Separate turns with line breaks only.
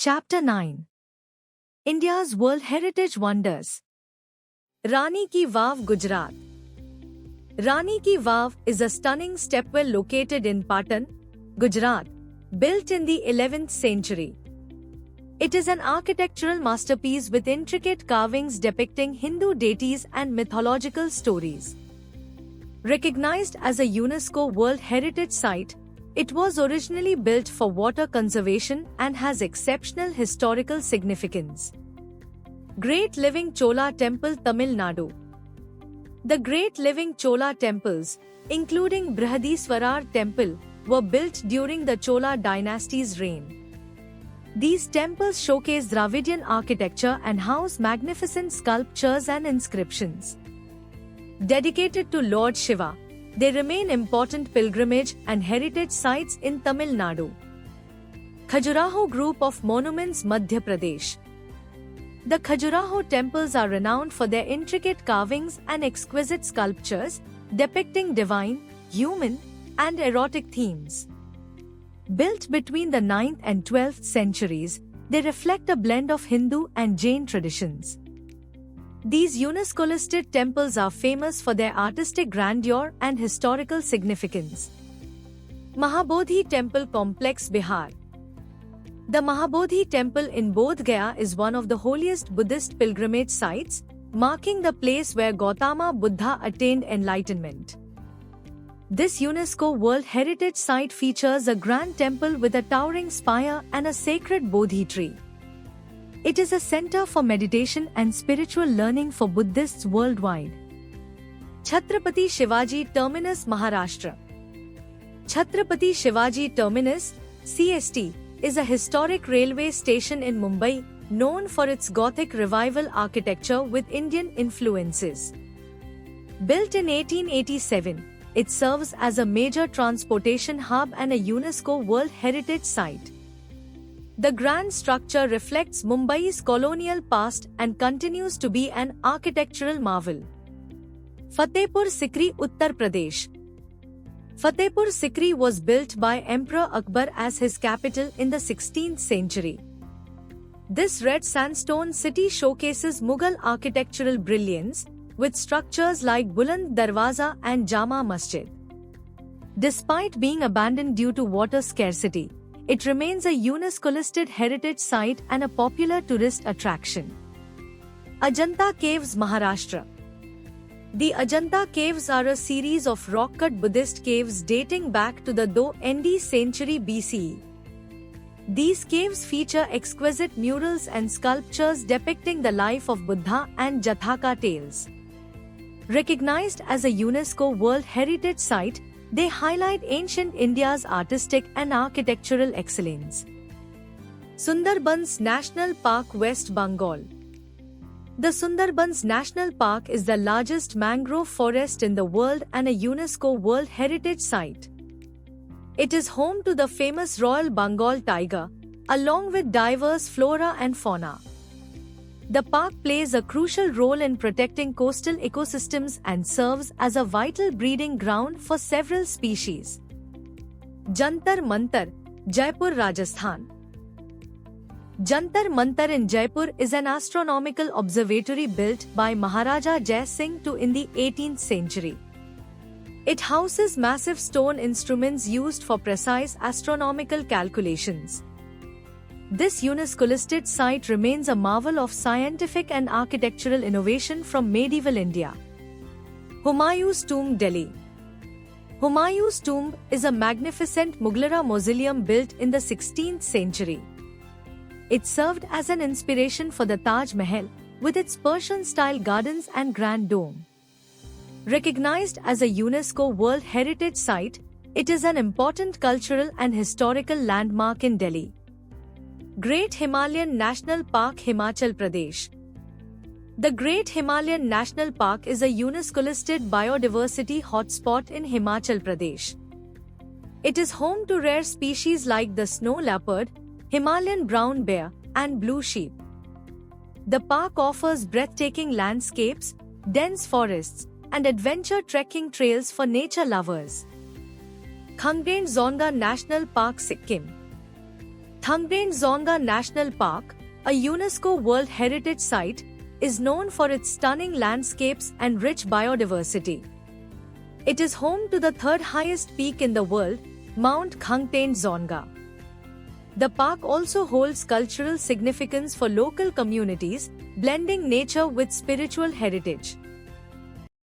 Chapter 9 India's World Heritage Wonders. Rani Ki Vav, Gujarat. Rani Ki Vav is a stunning stepwell located in Patan, Gujarat, built in the 11th century. It is an architectural masterpiece with intricate carvings depicting Hindu deities and mythological stories. Recognized as a UNESCO World Heritage Site, it was originally built for water conservation and has exceptional historical significance. Great Living Chola Temple, Tamil Nadu. The Great Living Chola temples, including Brihadiswarar Temple, were built during the Chola dynasty's reign. These temples showcase Dravidian architecture and house magnificent sculptures and inscriptions. Dedicated to Lord Shiva, they remain important pilgrimage and heritage sites in Tamil Nadu. Khajuraho Group of Monuments, Madhya Pradesh. The Khajuraho temples are renowned for their intricate carvings and exquisite sculptures depicting divine, human, and erotic themes. Built between the 9th and 12th centuries, they reflect a blend of Hindu and Jain traditions. These UNESCO-listed temples are famous for their artistic grandeur and historical significance. Mahabodhi Temple Complex, Bihar. The Mahabodhi Temple in Bodh Gaya is one of the holiest Buddhist pilgrimage sites, marking the place where Gautama Buddha attained enlightenment. This UNESCO World Heritage Site features a grand temple with a towering spire and a sacred Bodhi tree. It is a center for meditation and spiritual learning for Buddhists worldwide. Chhatrapati Shivaji Terminus, Maharashtra. Chhatrapati Shivaji Terminus, CST, is a historic railway station in Mumbai, known for its Gothic revival architecture with Indian influences. Built in 1887, it serves as a major transportation hub and a UNESCO World Heritage Site. The grand structure reflects Mumbai's colonial past and continues to be an architectural marvel. Fatehpur Sikri, Uttar Pradesh. Fatehpur Sikri was built by Emperor Akbar as his capital in the 16th century. This red sandstone city showcases Mughal architectural brilliance, with structures like Buland Darwaza and Jama Masjid. Despite being abandoned due to water scarcity, it remains a UNESCO-listed heritage site and a popular tourist attraction. Ajanta Caves, Maharashtra. The Ajanta Caves are a series of rock-cut Buddhist caves dating back to the 2nd century BCE. These caves feature exquisite murals and sculptures depicting the life of Buddha and Jathaka tales. Recognized as a UNESCO World Heritage Site, they highlight ancient India's artistic and architectural excellence. Sundarbans National Park, West Bengal. The Sundarbans National Park is the largest mangrove forest in the world and a UNESCO World Heritage Site. It is home to the famous Royal Bengal tiger, along with diverse flora and fauna. The park plays a crucial role in protecting coastal ecosystems and serves as a vital breeding ground for several species. Jantar Mantar, Jaipur, Rajasthan. Jantar Mantar in Jaipur is an astronomical observatory built by Maharaja Jai Singh II in the 18th century. It houses massive stone instruments used for precise astronomical calculations. This UNESCO-listed site remains a marvel of scientific and architectural innovation from medieval India. Humayun's Tomb, Delhi. Humayun's Tomb is a magnificent Mughal mausoleum built in the 16th century. It served as an inspiration for the Taj Mahal, with its Persian-style gardens and grand dome. Recognized as a UNESCO World Heritage Site, it is an important cultural and historical landmark in Delhi. Great Himalayan National Park, Himachal Pradesh. The Great Himalayan National Park is a UNESCO-listed biodiversity hotspot in Himachal Pradesh. It is home to rare species like the snow leopard, Himalayan brown bear, and blue sheep. The park offers breathtaking landscapes, dense forests, and adventure trekking trails for nature lovers. Khangden Zonga National Park, Sikkim. Thangdain Zonga National Park, a UNESCO World Heritage Site, is known for its stunning landscapes and rich biodiversity. It is home to the third highest peak in the world, Mount Khangten Zonga. The park also holds cultural significance for local communities, blending nature with spiritual heritage.